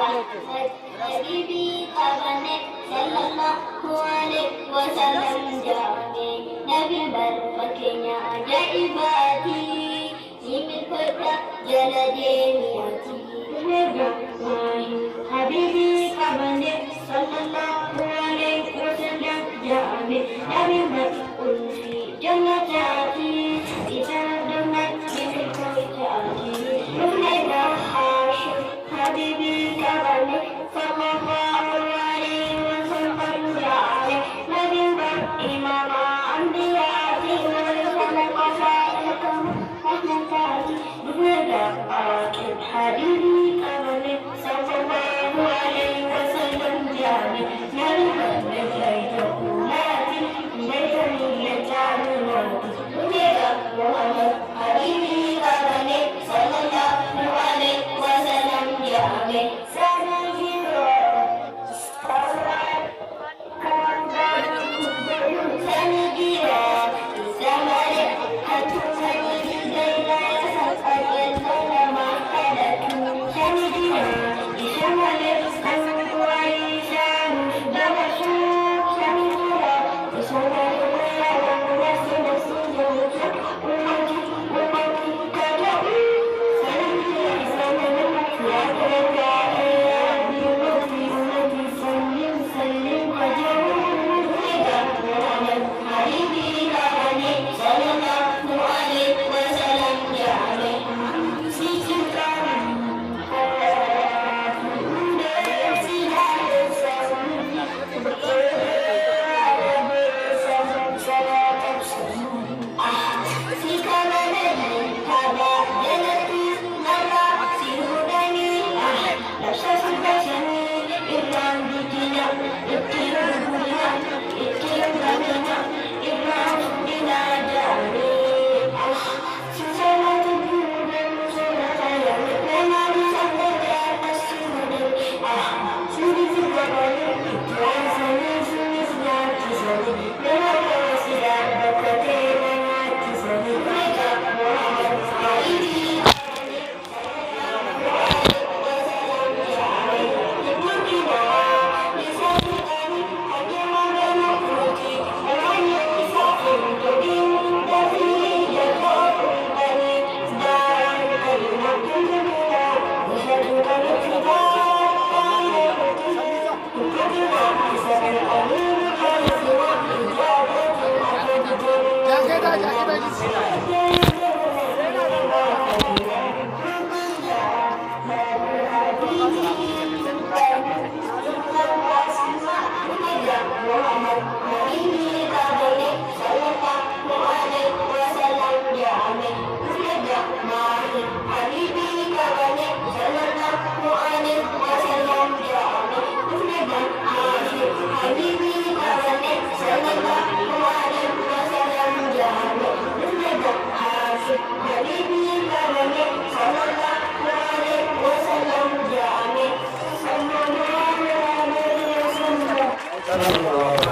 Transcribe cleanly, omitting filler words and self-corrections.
अहमद हबीबी का बने सल्लल्लाहु अलैहि वसल्लम जाने नबी berpakainya ajaibati Simil kota jala jemiati Habibi ka bane sallallahu alaihi wasallam jaane nabi berulfi jannati kita dengan simil kota Nunayda Hashim Habibi ka bane sallallahu alaihi wasallam jaane nabi berimam anbiya حبيبي كمن صلى الله عليه وسلم جامع نرمى بيت أولاد بيت ملة عمرات محمد حبيبي كمن صلى الله عليه وسلم جامع Allah.